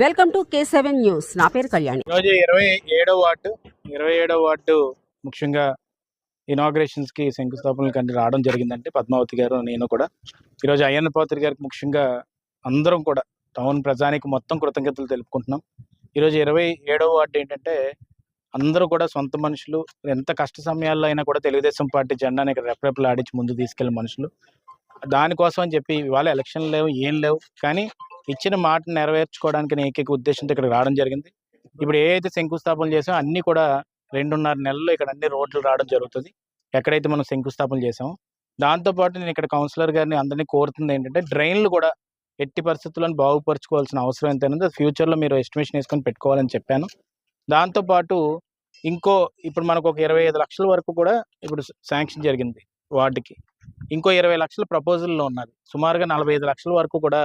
Welcome to K7 news. నా పేరు కళ్యాణి. ఈరోజు 27వ వార్డు ముఖ్యంగా ఇనాగ్రేషన్స్ కి శంకుస్థాపనలు కంటే రావడం జరిగిందంటే పద్మావతి గారు నేను కూడా ఈరోజు అయ్యన్న పాత్రి గారికి ముఖ్యంగా అందరం కూడా టౌన్ ప్రజానికి మొత్తం కృతజ్ఞతలు తెలుపుకుంటున్నాం. ఈరోజు 27వ వార్డు ఏంటంటే అందరూ కూడా సొంత మనుషులు, ఎంత కష్ట సమయాల్లో అయినా కూడా తెలుగుదేశం పార్టీ జెండాని ఇక్కడ రెపరెపలు ఆడించి ముందు తీసుకెళ్లే మనుషులు. దానికోసం అని చెప్పి ఇవాళ ఎలక్షన్ లేవు, ఏం లేవు, కానీ ఇచ్చిన మాట నెరవేర్చుకోవడానికి ఏకైక ఉద్దేశంతో ఇక్కడ రావడం జరిగింది. ఇప్పుడు ఏదైతే శంకుస్థాపన చేసామో అన్ని కూడా 2.5 నెలల్లో ఇక్కడ అన్ని రోడ్లు రావడం జరుగుతుంది. ఎక్కడైతే మనం శంకుస్థాపన చేసామో దాంతోపాటు నేను ఇక్కడ కౌన్సిలర్ గారిని అందరినీ కోరుతుంది ఏంటంటే డ్రైన్లు కూడా ఎట్టి పరిస్థితుల్లో బాగుపరుచుకోవాల్సిన అవసరం ఎంత ఉంది, ఫ్యూచర్లో మీరు ఎస్టిమేషన్ వేసుకొని పెట్టుకోవాలని చెప్పాను. దాంతోపాటు ఇప్పుడు మనకు ఒక 25 లక్షల వరకు కూడా ఇప్పుడు శాంక్షన్ జరిగింది వార్డుకి. ఇంకో 20 లక్షల ప్రపోజల్లో ఉన్నది. సుమారుగా 45 లక్షల వరకు కూడా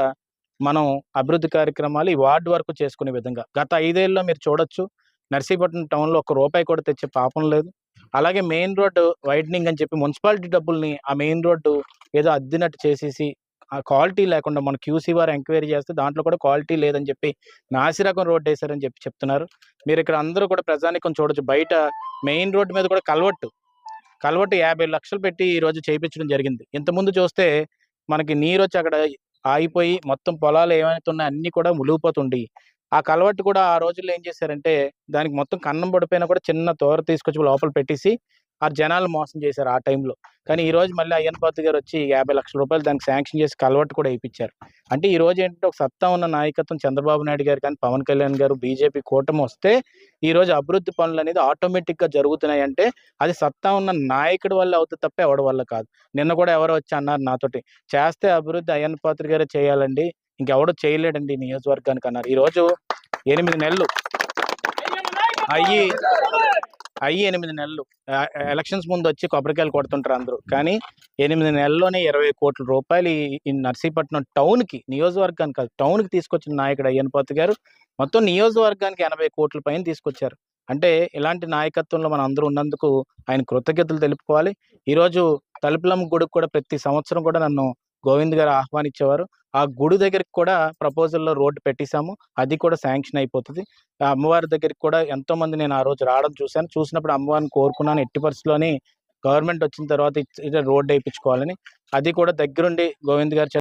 మనం అభివృద్ధి కార్యక్రమాలు ఈ వార్డు వరకు చేసుకునే విధంగా గత 5 ఏళ్ళలో మీరు చూడొచ్చు. నర్సీపట్నం టౌన్లో ₹1 కూడా తెచ్చే పాపం లేదు. అలాగే మెయిన్ రోడ్డు వైడనింగ్ అని చెప్పి మున్సిపాలిటీ డబ్బుల్ని ఆ మెయిన్ రోడ్డు ఏదో అద్దినట్టు చేసేసి ఆ క్వాలిటీ లేకుండా మన క్యూసీ వారు ఎంక్వైరీ చేస్తే దాంట్లో కూడా క్వాలిటీ లేదని చెప్పి నాసిరకం రోడ్డు వేశారని చెప్పి చెప్తున్నారు. మీరు ఇక్కడ అందరూ కూడా ప్రజానికం చూడొచ్చు. బయట మెయిన్ రోడ్డు మీద కూడా కల్వర్టు 50 లక్షలు పెట్టి ఈ రోజు చేయించడం జరిగింది. ఇంతకుముందు చూస్తే మనకి నీరు వచ్చి అక్కడ ఆగిపోయి మొత్తం పొలాలు ఏమైతే ఉన్నాయో అన్ని కూడా మునిగిపోతుండి. ఆ కల్వర్టు కూడా ఆ రోజుల్లో ఏం చేశారంటే దానికి మొత్తం కన్నం పడిపోయినా కూడా చిన్న తోర తీసుకొచ్చి లోపల పెట్టేసి ఆ జనాలు మోసం చేశారు ఆ టైంలో. కానీ ఈ రోజు మళ్ళీ అయ్యన్న పాత్రి గారు వచ్చి ₹50 లక్షలు దానికి శాంక్షన్ చేసి కల్వర్టు కూడా వేయించారు. అంటే ఈ రోజు ఏంటంటే ఒక సత్తా ఉన్న నాయకత్వం చంద్రబాబు నాయుడు గారు కానీ పవన్ కళ్యాణ్ గారు బీజేపీ కూటమి వస్తే ఈ రోజు అభివృద్ధి పనులు అనేది ఆటోమేటిక్గా జరుగుతున్నాయి. అంటే అది సత్తా ఉన్న నాయకుడి వల్ల అవుతుంది తప్ప ఎవడి వల్ల కాదు. నిన్న కూడా ఎవరో వచ్చి అన్నారు నాతోటి, చేస్తే అభివృద్ధి అయ్యన్న పాత్రి గారే చేయాలండి, ఇంకెవడో చేయలేడండి నియోజకవర్గానికి అన్నారు. ఈరోజు 8 నెలలు అయ్యి 8 నెలలు ఎలక్షన్స్ ముందు వచ్చి కొబ్బరికాయలు కొడుతుంటారు అందరూ. కానీ 8 నెలల్లోనే ₹20 కోట్ల ఈ నర్సీపట్నం టౌన్కి, నియోజకవర్గానికి కాదు టౌన్కి తీసుకొచ్చిన నాయకుడు అయ్యన్న పాత్రి గారు మొత్తం నియోజకవర్గానికి 80 కోట్ల పైన తీసుకొచ్చారు. అంటే ఇలాంటి నాయకత్వంలో మనం అందరూ ఉన్నందుకు ఆయన కృతజ్ఞతలు తెలుపుకోవాలి. ఈరోజు తలుపులమ్మ గుడికి కూడా ప్రతి సంవత్సరం కూడా నన్ను గోవింద్ గారు ఆహ్వానించేవారు. ఆ గుడి దగ్గరికి కూడా ప్రపోజల్లో రోడ్డు పెట్టేశాము, అది కూడా శాంక్షన్ అయిపోతుంది. ఆ అమ్మవారి దగ్గరికి కూడా ఎంతో మంది నేను ఆ రోజు రావడం చూశాను. చూసినప్పుడు అమ్మవారిని కోరుకున్నాను ఎట్టి పరిస్థితుల్లోని గవర్నమెంట్ వచ్చిన తర్వాత రోడ్డు వేయించుకోవాలని. అది కూడా దగ్గరుండి గోవింద్ గారు